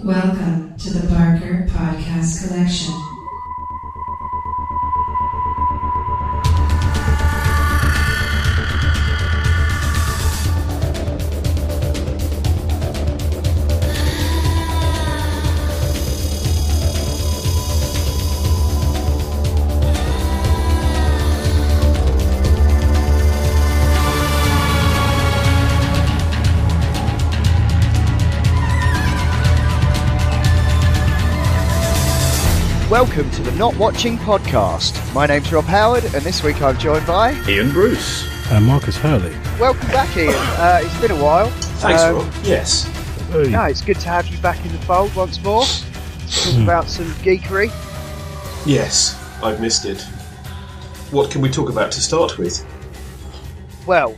Welcome to the Barker Podcast Collection. Welcome to the Not Watching Podcast. My name's Rob Howard, and this week I'm joined by Ian Bruce and Marcus Hurley. Welcome back, Ian. It's been a while. Thanks, Rob. Yes. Hey. No, it's good to have you back in the fold once more. Talk about some geekery. Yes, I've missed it. What can we talk about to start with? Well,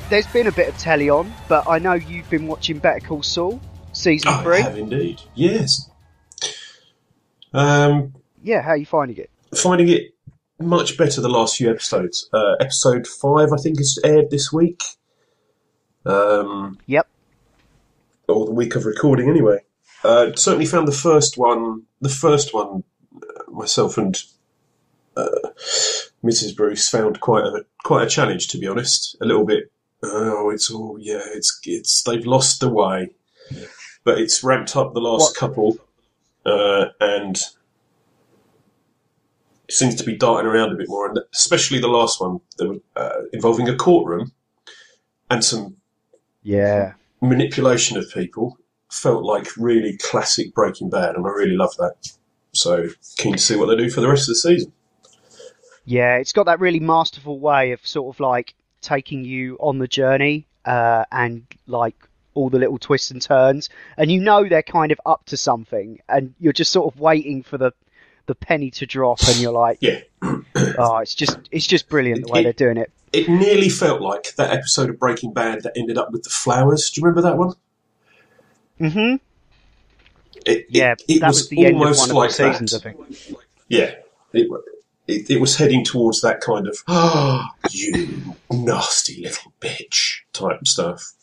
there's been a bit of telly on, but I know you've been watching Better Call Saul, Season 3. I have indeed, yes. Yeah, how are you finding it? Finding it much better the last few episodes. Episode 5, I think, is aired this week. Yep. Or the week of recording, anyway. Certainly found the first one, myself and Mrs. Bruce found quite a challenge, to be honest. A little bit, they've lost the way. But it's ramped up the last couple. And it seems to be darting around a bit more, and especially the last one involving a courtroom and some manipulation of people felt like really classic Breaking Bad, and I really love that. So keen to see what they do for the rest of the season. Yeah, it's got that really masterful way of sort of like taking you on the journey and like all the little twists and turns, and you know they're kind of up to something, and you're just sort of waiting for the penny to drop, and you're like, oh, it's just brilliant the way they're doing it. It nearly felt like that episode of Breaking Bad that ended up with the flowers. Do you remember that one? Mm-hmm. That was the end of one of the seasons, I think. Yeah, it was heading towards that kind of, you nasty little bitch type stuff.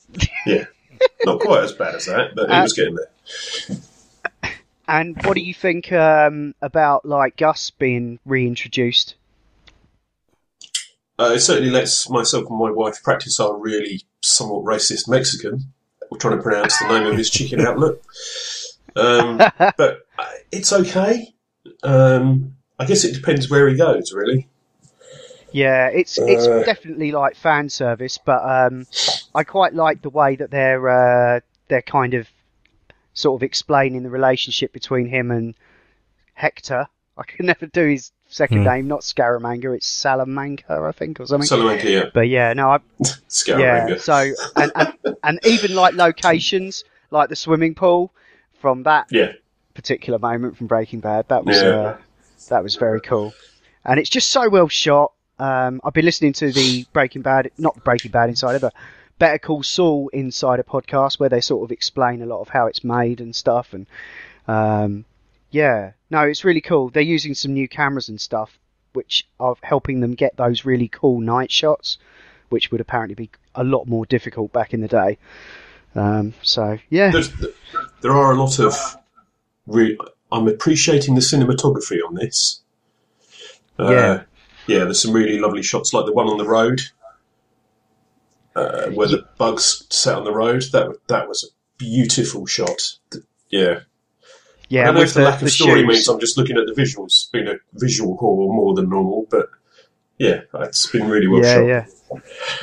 Yeah. Not quite as bad as that, but it was getting there. And what do you think about like Gus being reintroduced? It certainly lets myself and my wife practice our really somewhat racist Mexican. We're trying to pronounce the name of his chicken outlet. But it's okay. I guess it depends where he goes, really. Yeah, it's definitely like fan service, but I quite like the way that they're kind of sort of explaining the relationship between him and Hector. I can never do his second name, not Scaramanga, it's Salamanca, I think, or something. Salamanca, yeah. But yeah, no, Scaramanga. Yeah, so and even like locations like the swimming pool from that particular moment from Breaking Bad, that was very cool, and it's just so well shot. I've been listening to the not Breaking Bad Insider, but Better Call Saul Insider podcast, where they sort of explain a lot of how it's made and stuff. And it's really cool. They're using some new cameras and stuff, which are helping them get those really cool night shots, which would apparently be a lot more difficult back in the day. There are a lot of. I'm appreciating the cinematography on this. Yeah, there's some really lovely shots, like the one on the road, where the bugs sat on the road. That was a beautiful shot. Yeah. I don't know if the lack of story means I'm just looking at the visuals, being a visual whore more than normal, but yeah, it's been really well shot.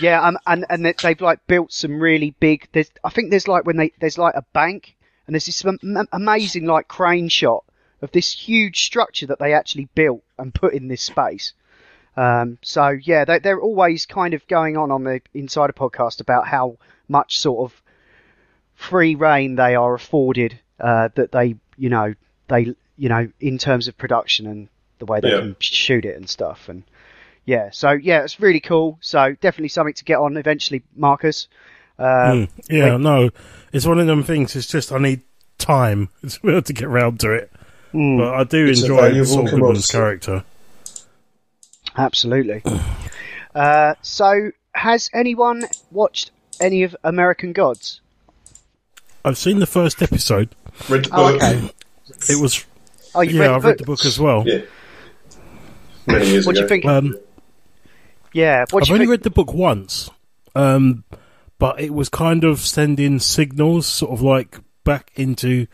Yeah, and they've like built some really big. I think there's like there's like a bank, and there's this amazing like crane shot of this huge structure that they actually built and put in this space. They're always kind of going on the Insider podcast about how much sort of free reign they are afforded, that they in terms of production and the way they can shoot it and stuff. And it's really cool. So definitely something to get on eventually, Marcus. It's one of them things. It's just I need time to get around to it. But I do enjoy Saul Goodman's character. Absolutely. So, has anyone watched any of American Gods? I've seen the first episode. Read the book. Okay. It was. Oh, I've read the book as well. Yeah. Many years what ago. Do you think? I've only read the book once, but it was kind of sending signals, sort of like back into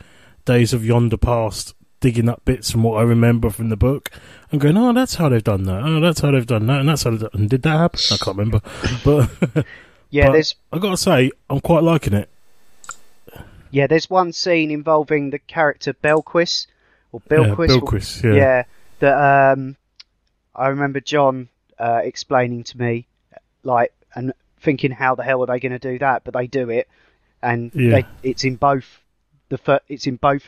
days of yonder past, digging up bits from what I remember from the book, and going, "Oh, that's how they've done that. Oh, that's how they've done that, and that's how. And did that happen? I can't remember." But yeah, but I got to say, I'm quite liking it. Yeah, there's one scene involving the character Belquist or Bilquist. Bilquist, yeah. That I remember John explaining to me, like, and thinking, how the hell are they going to do that? But they do it, and it's in both of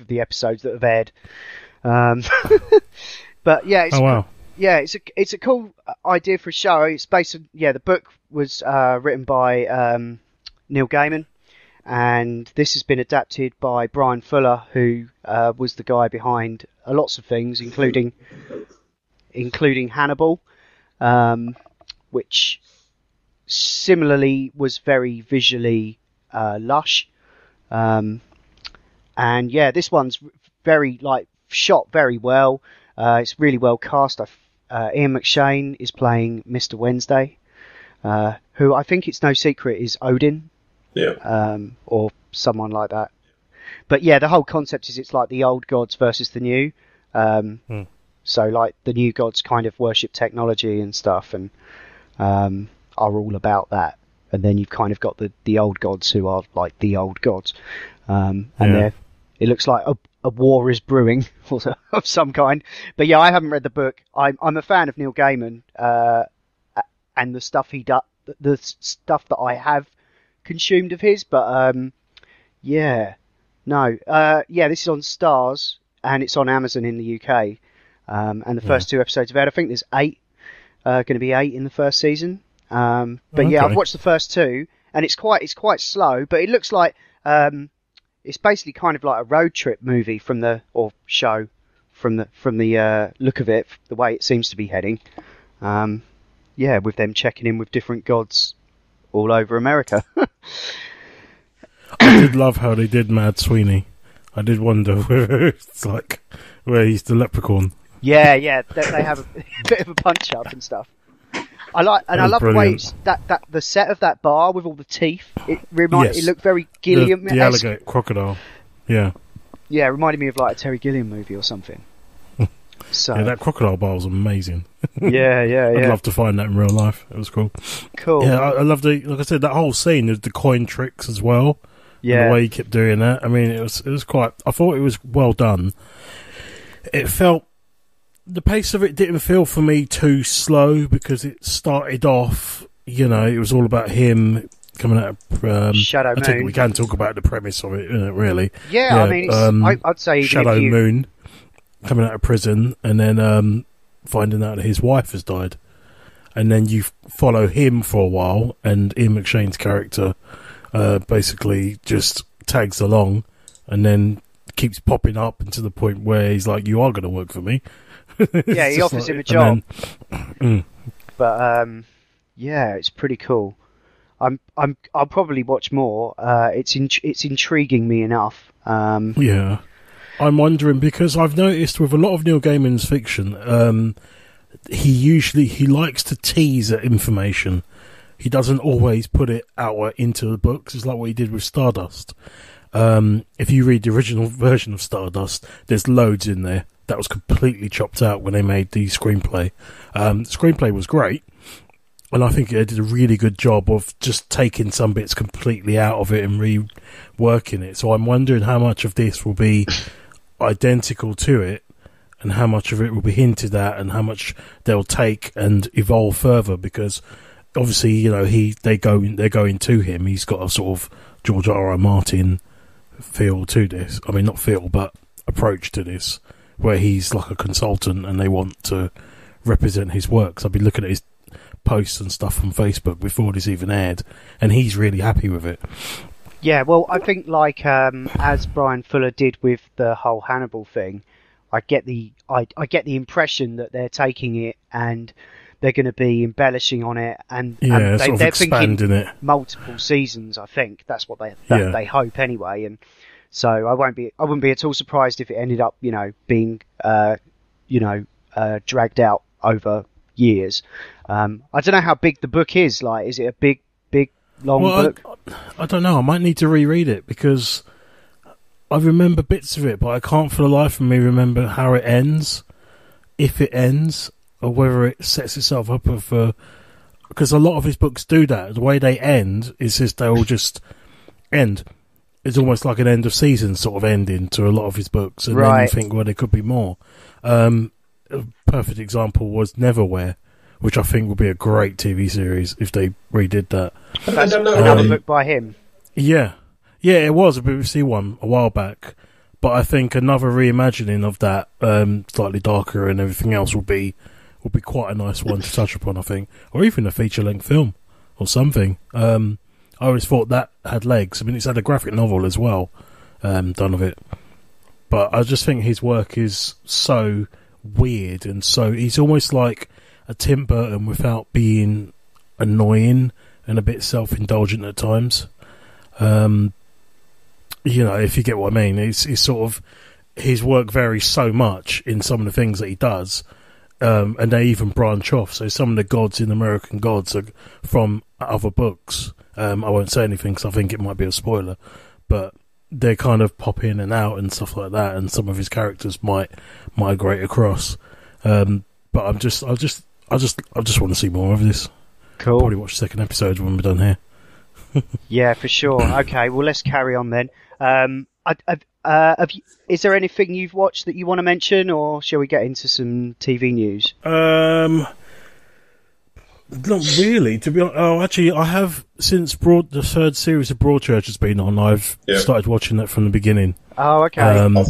the episodes that have aired. But yeah, it's a cool idea for a show. It's based on the book was written by Neil Gaiman, and this has been adapted by Brian Fuller, who was the guy behind lots of things, including Hannibal, which similarly was very visually lush. And yeah, this one's very shot very well. It's really well cast. Ian McShane is playing Mr. Wednesday, who I think it's no secret is Odin, or someone like that. But yeah, the whole concept is it's like the old gods versus the new. So like the new gods kind of worship technology and stuff, and are all about that. And then you've kind of got the old gods who are like the old gods, and it looks like a war is brewing of some kind. But yeah, I haven't read the book. I'm a fan of Neil Gaiman, and the stuff he does, the stuff that I have consumed of his. But this is on Stars and it's on Amazon in the UK. And the first 2 episodes of it, I think there's 8, going to be 8 in the first season. But yeah, I've watched the first 2, and it's quite slow, but it looks like it's basically kind of like a road trip movie from the look of it, the way it seems to be heading. With them checking in with different gods all over America. I did love how they did Mad Sweeney. I did wonder where it's like where he's the leprechaun. Yeah, they have a bit of a punch up and stuff. I love brilliant. The way it's that the set of that bar with all the teeth. It looked very Gilliam. The alligator crocodile. Yeah. Yeah, it reminded me of like a Terry Gilliam movie or something. So yeah, that crocodile bar was amazing. Yeah. I'd love to find that in real life. It was cool. Cool. Yeah, I love like I said, that whole scene. There's the coin tricks as well. Yeah. And the way he kept doing that. I mean, it was quite. I thought it was well done. It felt. The pace of it didn't feel for me too slow because it started off, it was all about him coming out of Shadow Moon. I think we can talk about the premise of it, really. Yeah, I mean, I'd say Shadow Moon coming out of prison and then finding out that his wife has died, and then you follow him for a while, and Ian McShane's character basically just tags along, and then keeps popping up and to the point where he's like, "You are going to work for me." Yeah, he offers him a job. But it's pretty cool. I'll probably watch more. It's intriguing me enough. Yeah, I'm wondering because I've noticed with a lot of Neil Gaiman's fiction, he likes to tease at information. He doesn't always put it out into the books. It's like what he did with Stardust. If you read the original version of Stardust, there's loads in there. That was completely chopped out when they made the screenplay. The screenplay was great, and I think they did a really good job of just taking some bits completely out of it and reworking it. So I'm wondering how much of this will be identical to it, and how much of it will be hinted at, and how much they'll take and evolve further. Because obviously, they're going to him. He's got a sort of George R.R. Martin feel to this. I mean, not feel, but approach to this, where he's like a consultant and they want to represent his works. I've been looking at his posts and stuff on Facebook before this even aired, and he's really happy with it. Yeah, well, I think as Brian Fuller did with the whole Hannibal thing, I get the impression that they're taking it and they're going to be embellishing on it, and they're thinking it. Multiple seasons. I think that's what they hope anyway, and So I wouldn't be at all surprised if it ended up, being, dragged out over years. I don't know how big the book is. Like, is it a big, long book? I don't know. I might need to reread it because I remember bits of it, but I can't for the life of me remember how it ends, if it ends, or whether it sets itself up for. Because a lot of his books do that. The way they end is just they all just end. It's almost like an end of season sort of ending to a lot of his books, and then you think, well, there could be more. A perfect example was Neverwhere, which I think would be a great TV series if they redid that. That's another book by him. Yeah, it was a BBC one a while back, but I think another reimagining of that, slightly darker and everything else, will be quite a nice one to touch upon, I think, or even a feature-length film or something. I always thought that had legs. I mean, it's had a graphic novel as well, done of it. But I just think his work is so weird, and so he's almost like a Tim Burton without being annoying and a bit self-indulgent at times. If you get what I mean, it's sort of his work varies so much in some of the things that he does, and they even branch off. So some of the gods in American Gods are from other books. I won't say anything because I think it might be a spoiler, but they kind of pop in and out and stuff like that, and some of his characters might migrate across. But I just want to see more of this. Cool. I'll probably watch the second episode when we're done here. Yeah, for sure. Okay, well, let's carry on then. Is there anything you've watched that you want to mention, or shall we get into some TV news? Not really, to be honest. Oh, actually, I have, since the third series of Broadchurch has been on, I've started watching that from the beginning. Oh, okay. I've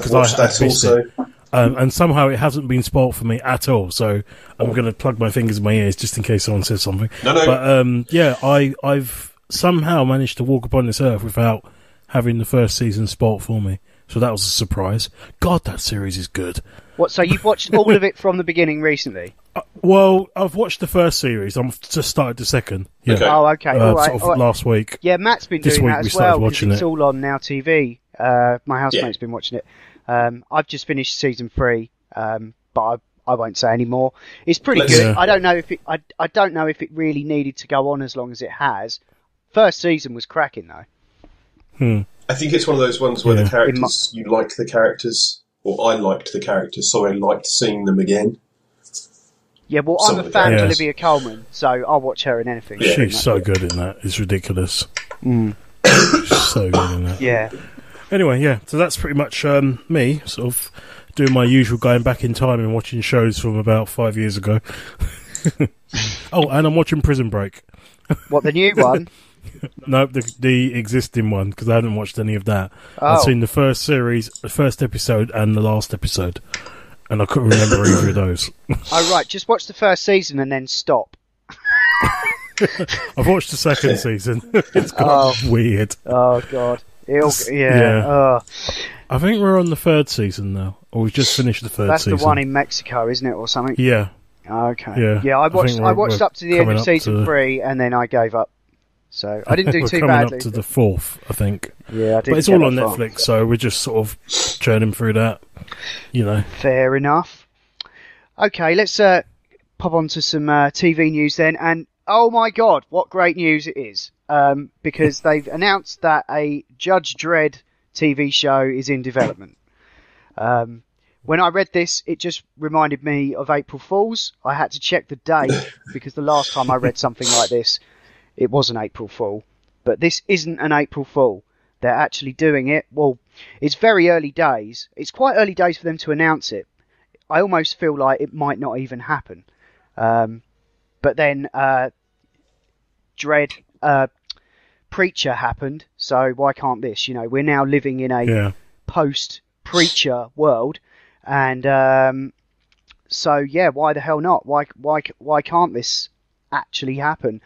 watched that also. And somehow it hasn't been spoilt for me at all, so I'm going to plug my fingers in my ears just in case someone says something. No. But, I've somehow managed to walk upon this earth without having the first season spoilt for me. So that was a surprise. God, that series is good. What? So you've watched all of it from the beginning recently? Well, I've watched the first series. I've just started the second. Yeah. Okay. Oh, okay. All right. Last week. Yeah, Matt's been this doing week that we as started well. Watching it's it. all on Now TV. My housemate's been watching it. I've just finished season 3, but I won't say any more. It's pretty good. Yeah. I don't know if it really needed to go on as long as it has. First season was cracking though. I think it's one of those ones where the characters, you like the characters, or I liked the characters, so I liked seeing them again. Yeah, well, I'm a fan of Olivia Colman, so I'll watch her in anything. Yeah. She's so good in that. It's ridiculous. She's so good in that. Yeah. Anyway, so that's pretty much me, sort of doing my usual going back in time and watching shows from about 5 years ago. Oh, and I'm watching Prison Break. What, the new one? No, the existing one, because I haven't watched any of that. Oh. I've seen the first series, the first episode, and the last episode, and I couldn't remember either of those. Oh, right, just watch the first season and then stop. I've watched the second season. It's got weird. Oh, God. Yeah. Oh. I think we're on the third season now, or we've just finished the third season. That's the one in Mexico, isn't it, or something? Yeah. Okay. Yeah, I watched up to the end of season 3, and then I gave up. So I didn't do too badly. We're coming up to the 4th, I think. Yeah, I didn't. But it's all on Netflix, so we're just sort of churning through that. Fair enough. Okay, let's pop on to some TV news then. And oh my God, what great news it is! Because they've announced that a Judge Dredd TV show is in development. When I read this, it just reminded me of April Fool's. I had to check the date because the last time I read something like this, it was an April Fool. But this isn't an April Fool. They're actually doing it. Well, it's very early days. It's quite early days for them to announce it. I almost feel like it might not even happen. But then Dredd Preacher happened, so why can't this? We're now living in a post-Preacher world. And so, yeah, why the hell not? Why can't this actually happen?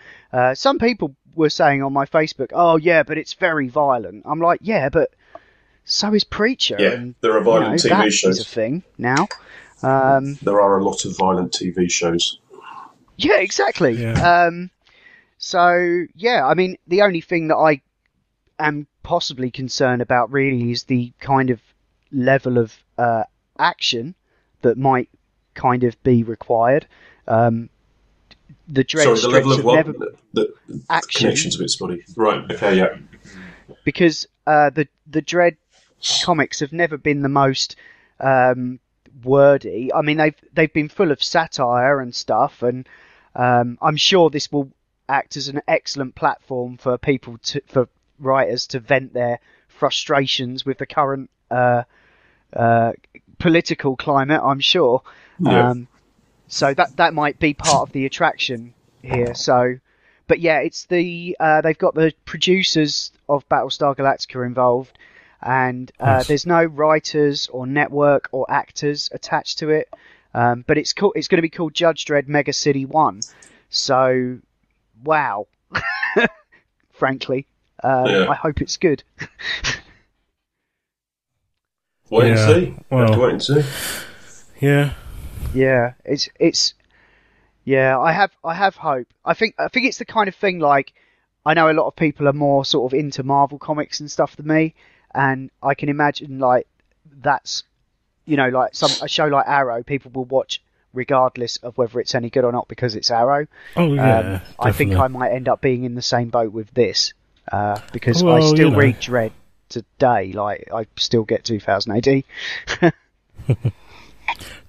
Some people were saying on my Facebook, oh, yeah, but it's very violent. I'm like, yeah, but so is Preacher. Yeah, and, there are violent TV shows. That is a thing now. There are a lot of violent TV shows. Yeah, exactly. Yeah. So, yeah, I mean, the only thing that am possibly concerned about really is the kind of level of action that might kind of be required. The Dredd the level of what? Never... The connection's a bit spotty. Right, okay, yeah. Because the Dredd comics have never been the most wordy. I mean, they've been full of satire and stuff, and I'm sure this will act as an excellent platform for for writers to vent their frustrations with the current political climate. I'm sure. Yeah. So that might be part of the attraction here. So, but yeah, it's they've got the producers of Battlestar Galactica involved, and there's no writers or network or actors attached to it. But it's going to be called Judge Dredd Mega City 1. So, wow. Frankly, I hope it's good. Wait and see. Well, have to wait and see. Yeah. Yeah, it's. Yeah, I have hope. I think it's the kind of thing, like, I know a lot of people are more sort of into Marvel comics and stuff than me, and I can imagine like that's, you know, like a show like Arrow, people will watch regardless of whether it's any good or not because it's Arrow. Oh yeah, I think I might end up being in the same boat with this because I still read Dredd today. Like, I still get 2000 AD.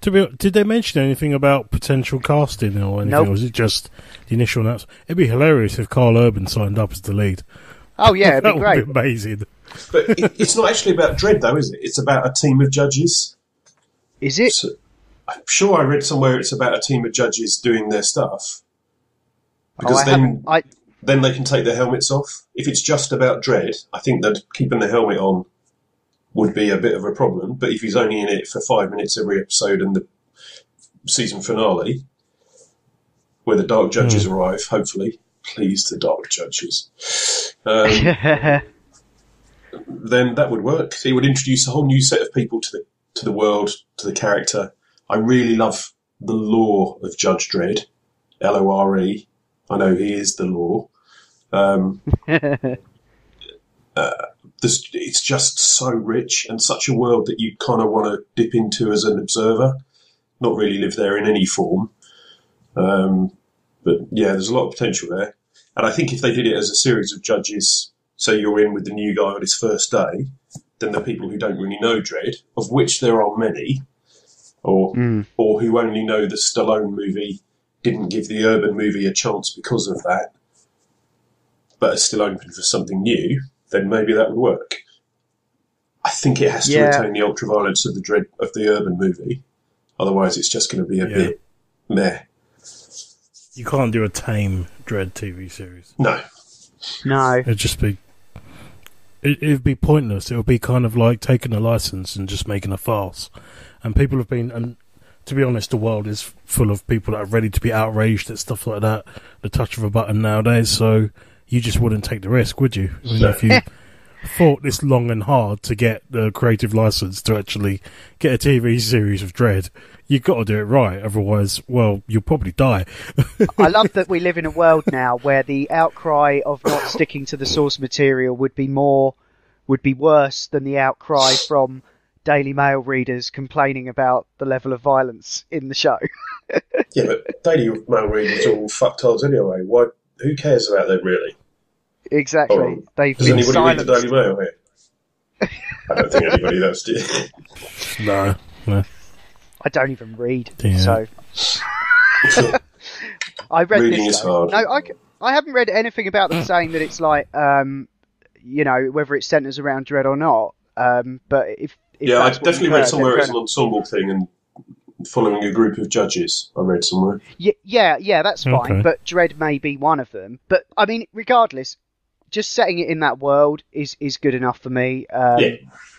Did they mention anything about potential casting or anything? Nope. Or was it just the initial announcement? It'd be hilarious if Carl Urban signed up as the lead. Oh yeah, it'd be great. Would be amazing. But it's not actually about Dredd, though, is it? It's about a team of judges. Is it? So, I'm sure I read somewhere it's about a team of judges doing their stuff. Because then they can take their helmets off. If it's just about Dredd, I think that keeping the helmet on would be a bit of a problem. But if he's only in it for 5 minutes every episode and the season finale, where the Dark Judges arrive, hopefully, please, the Dark Judges, then that would work. He would introduce a whole new set of people to the world, to the character. I really love the lore of Judge Dredd, Lore. I know he is the lore. It's just so rich and such a world that you kind of want to dip into as an observer, not really live there in any form. But yeah, there's a lot of potential there. And I think if they did it as a series of judges, so you're in with the new guy on his first day, then the people who don't really know Dredd, of which there are many, or who only know the Stallone movie, didn't give the Urban movie a chance because of that, but are still open for something new, then maybe that would work. I think it has to retain the ultra-violence of the Urban movie. Otherwise, it's just going to be a bit meh. You can't do a tame Dredd TV series. No. It'd just be... It'd be pointless. It would be kind of like taking a license and just making a farce. And people have been... And to be honest, the world is full of people that are ready to be outraged at stuff like that, the touch of a button nowadays, so you just wouldn't take the risk, would you? I mean, if you fought this long and hard to get the creative license to actually get a TV series of Dredd, you've got to do it right, otherwise, well, you'll probably die. I love that we live in a world now where the outcry of not sticking to the source material would be worse than the outcry from Daily Mail readers complaining about the level of violence in the show. Yeah, but Daily Mail readers are all fucktards anyway. Why? Who cares about them, really? Exactly. They've Does been anybody silenced. read the Daily Mail here? I don't think anybody does, do you? No. I don't even read, yeah. so... I read Reading this, is hard. No, I haven't read anything about them saying that it's like, you know, whether it centres around Dredd or not. But if I definitely read somewhere it's an ensemble thing and following a group of judges. I read somewhere. Yeah, that's fine. Okay. But Dredd may be one of them. But I mean, regardless, just setting it in that world is good enough for me.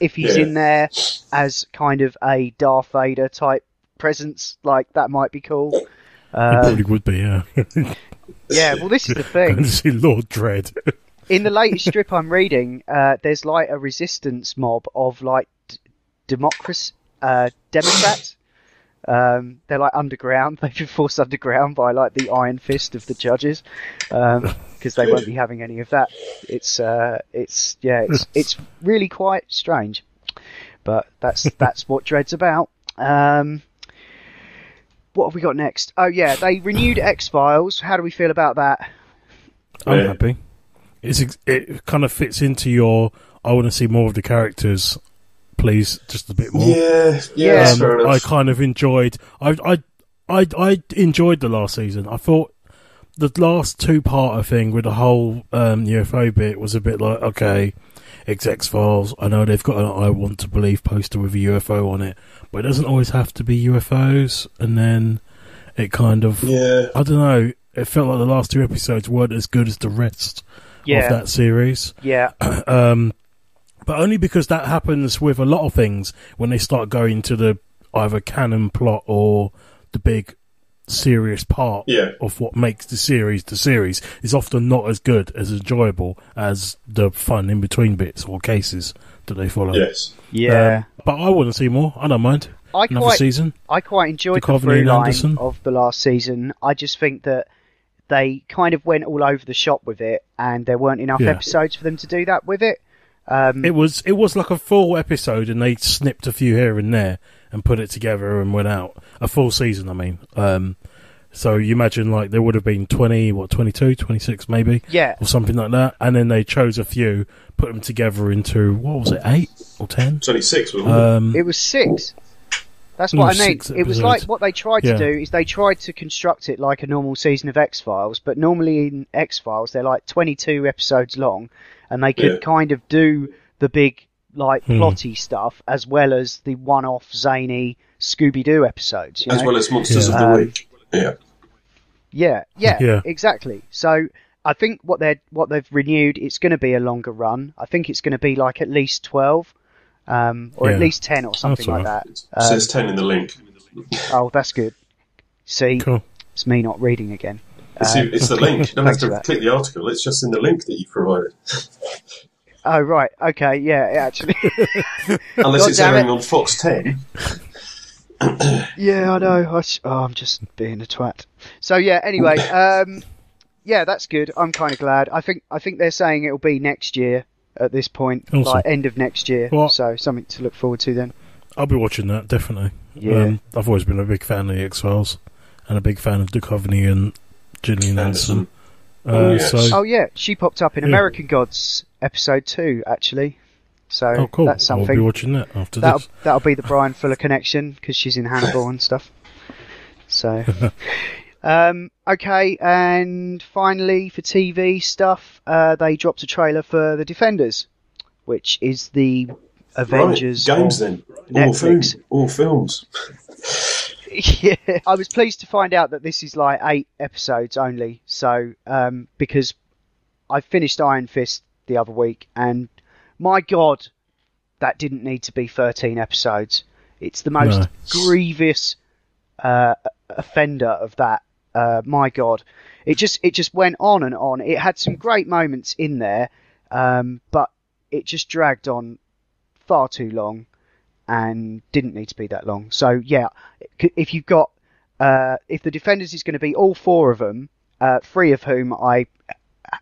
If he's in there as kind of a Darth Vader type presence, like, that might be cool. It probably would be, yeah. Yeah, well, this is the thing. Going to see Lord Dredd. In the latest strip I'm reading, there's like a resistance mob of like Democrats, They're like underground. They've been forced underground by like the iron fist of the judges, because they won't be having any of that. It's really quite strange, but that's what Dread's about. What have we got next? Oh yeah, they renewed X-Files. How do we feel about that? I'm happy. It kind of fits into your. I want to see more of the characters. Please, just a bit more. Yeah. Fair enough. I kind of enjoyed. I enjoyed the last season. I thought the last two-parter thing with the whole UFO bit was a bit like, okay, it's X-Files. I know they've got an "I want to believe" poster with a UFO on it, but it doesn't always have to be UFOs. And then it kind of, I don't know. It felt like the last two episodes weren't as good as the rest of that series. Yeah. But only because that happens with a lot of things when they start going to the either canon plot or the big serious part of what makes the series is often not as good, as enjoyable as the fun in between bits or cases that they follow. Yes. Yeah. But I want to see more. I don't mind. Another season. I quite enjoyed the through line of the last season. I just think that they kind of went all over the shop with it, and there weren't enough episodes for them to do that with it. It was like a full episode, and they snipped a few here and there and put it together and went out. A full season, I mean. So you imagine like there would have been 22, 26 maybe? Yeah. Or something like that. And then they chose a few, put them together into, what was it, 8 or 10? 26, wasn't it? It was 6. That's what I mean. It was like what they tried to do is they tried to construct it like a normal season of X-Files, but normally in X-Files they're like 22 episodes long, and they could kind of do the big like plotty stuff as well as the one-off zany Scooby-Doo episodes. As well as Monsters of the Week. Yeah, exactly. So I think what they've renewed, it's going to be a longer run. I think it's going to be like at least 12. Or at least 10 or something like that. It says 10 in the link. Oh, that's good. See, cool. It's me not reading again. It's the link. You don't have to click the article. It's just in the link that you provided. Oh, right. Okay, yeah, actually. Unless it's airing on Fox 10. Yeah, I know. I'm just being a twat. So, yeah, anyway. Yeah, that's good. I'm kind of glad. I think they're saying it'll be next year. At this point, awesome. Like end of next year, so something to look forward to then. I'll be watching that, definitely. Yeah. I've always been a big fan of the X-Files and a big fan of Duchovny and Gillian Anderson. She popped up in American Gods episode 2 actually. So cool. That's something. I'll be watching that after this. That'll be the Brian Fuller connection because she's in Hannibal and stuff. So. Okay, and finally for TV stuff, they dropped a trailer for The Defenders, which is the Avengers games then. Netflix. All films. Yeah, I was pleased to find out that this is like 8 episodes only. So, because I finished Iron Fist the other week, and my God, that didn't need to be 13 episodes. It's the most grievous offender of that. My God, it just went on and on. It had some great moments in there, but it just dragged on far too long and didn't need to be that long. So yeah, if you've got if the Defenders is going to be all 4 of them, 3 of whom I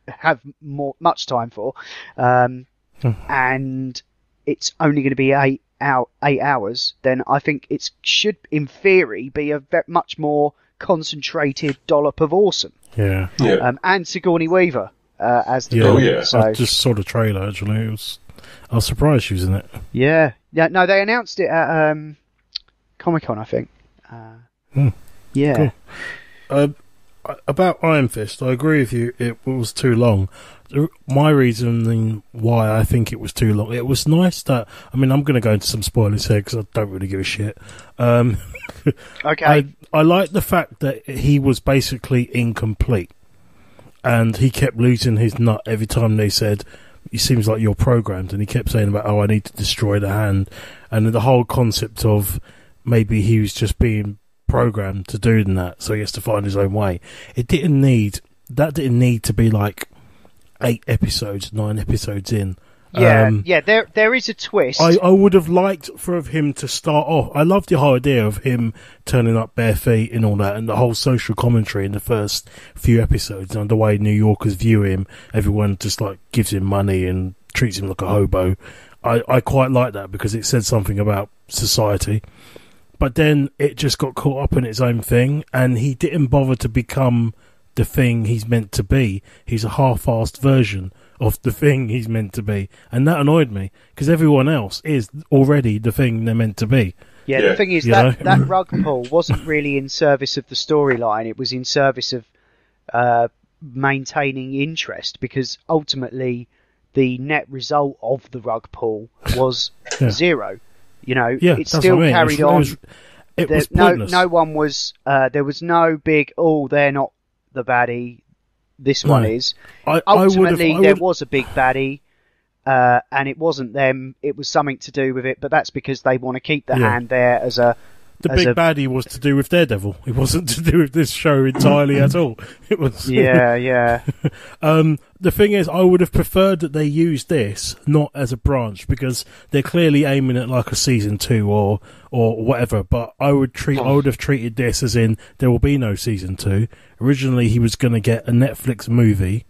have much time for, and it's only going to be 8 hours, then I think it should, in theory, be a much more concentrated dollop of awesome. Yeah. And Sigourney Weaver as the villain. So I just saw the trailer actually. I was surprised she was in it. Yeah. No, they announced it at Comic-Con, I think. Yeah. Cool. About Iron Fist, I agree with you. It was too long. My reasoning why I think it was too long, it was nice that, I mean, I'm going to go into some spoilers here because I don't really give a shit. Okay. I like the fact that he was basically incomplete, and he kept losing his nut every time they said, "It seems like you're programmed," and he kept saying about, I need to destroy the hand, and the whole concept of maybe he was just being programmed to do that, so he has to find his own way. That didn't need to be like 8 episodes, 9 episodes in. There is a twist. I would have liked for him to start off. I love the whole idea of him turning up bare feet and all that, and the whole social commentary in the first few episodes, and the way New Yorkers view him. Everyone just like gives him money and treats him like a hobo. I quite like that because it said something about society. But then it just got caught up in its own thing, and he didn't bother to become the thing he's meant to be. He's a half-assed version of the thing he's meant to be, and that annoyed me because everyone else is already the thing they're meant to be. Yeah, the thing is that rug pull wasn't really in service of the storyline. It was in service of maintaining interest, because ultimately the net result of the rug pull was zero. You know, it still carried on. It was pointless. No one was. There was no big. Oh, they're not the baddie. This one is. Ultimately, there was a big baddie, and it wasn't them. It was something to do with it, but that's because they want to keep the hand there as a. The big baddie was to do with Daredevil. It wasn't to do with this show entirely at all. It was. Yeah. The thing is, I would have preferred that they used this not as a branch, because they're clearly aiming at like a season 2 or whatever. But I would have treated this as in there will be no season 2. Originally, he was going to get a Netflix movie,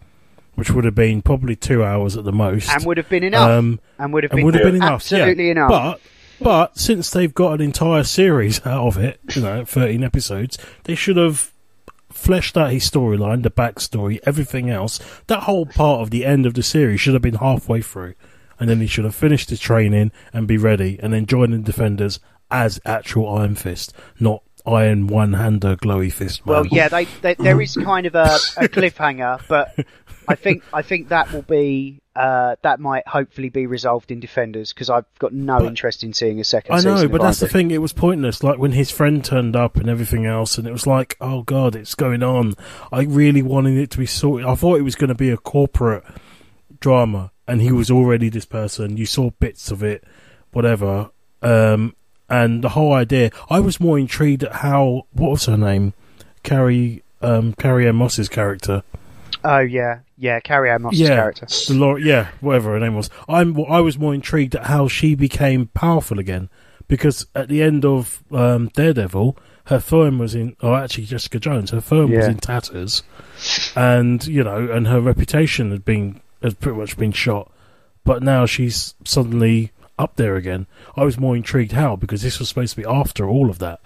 which would have been probably 2 hours at the most, and would have been enough. And would have been enough. Absolutely enough. But since they've got an entire series out of it, 13 episodes, they should have fleshed out his storyline, the backstory, everything else. That whole part of the end of the series should have been halfway through. And then he should have finished his training and be ready, and then join the Defenders as actual Iron Fist, not Iron One-Hander Glowy Fist Man. Well, yeah, there is kind of a cliffhanger, but I think that will be that might hopefully be resolved in Defenders, because I've got no interest in seeing a second season. I know, but that's the thing. It was pointless. Like when his friend turned up and everything else, and it was like, oh god, it's going on. I really wanted it to be sorted. I thought it was going to be a corporate drama, and he was already this person. You saw bits of it, whatever. And the whole idea, I was more intrigued at how, what was her name? Carrie Ann Moss's character. Oh yeah, Carrie Ann Moss's character. Whatever her name was. I was more intrigued at how she became powerful again, because at the end of Daredevil, her firm was in, actually Jessica Jones, her firm was in tatters, and and her reputation had pretty much been shot. But now she's suddenly up there again. I was more intrigued how, because this was supposed to be after all of that.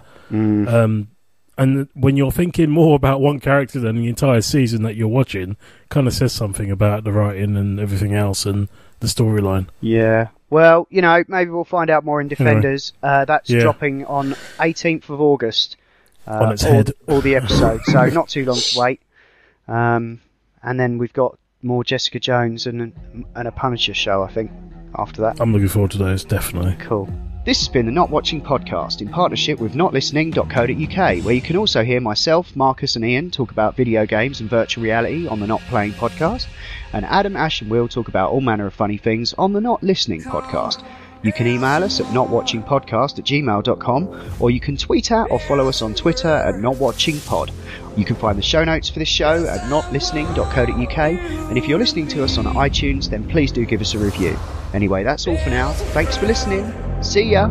And when you're thinking more about one character than the entire season that you're watching, kind of says something about the writing and everything else and the storyline. Yeah. Well, maybe we'll find out more in Defenders. That's dropping on 18th of August. On its head. All the episodes, so not too long to wait. And then we've got more Jessica Jones and a Punisher show, I think, after that. I'm looking forward to those, definitely. Cool. This has been the Not Watching Podcast in partnership with notlistening.co.uk, where you can also hear myself, Marcus and Ian talk about video games and virtual reality on the Not Playing Podcast, and Adam, Ash and Will talk about all manner of funny things on the Not Listening Podcast. You can email us at notwatchingpodcast@gmail.com, or you can tweet at or follow us on Twitter at notwatchingpod. You can find the show notes for this show at notlistening.co.uk, and if you're listening to us on iTunes, then please do give us a review. Anyway, that's all for now. Thanks for listening. See ya!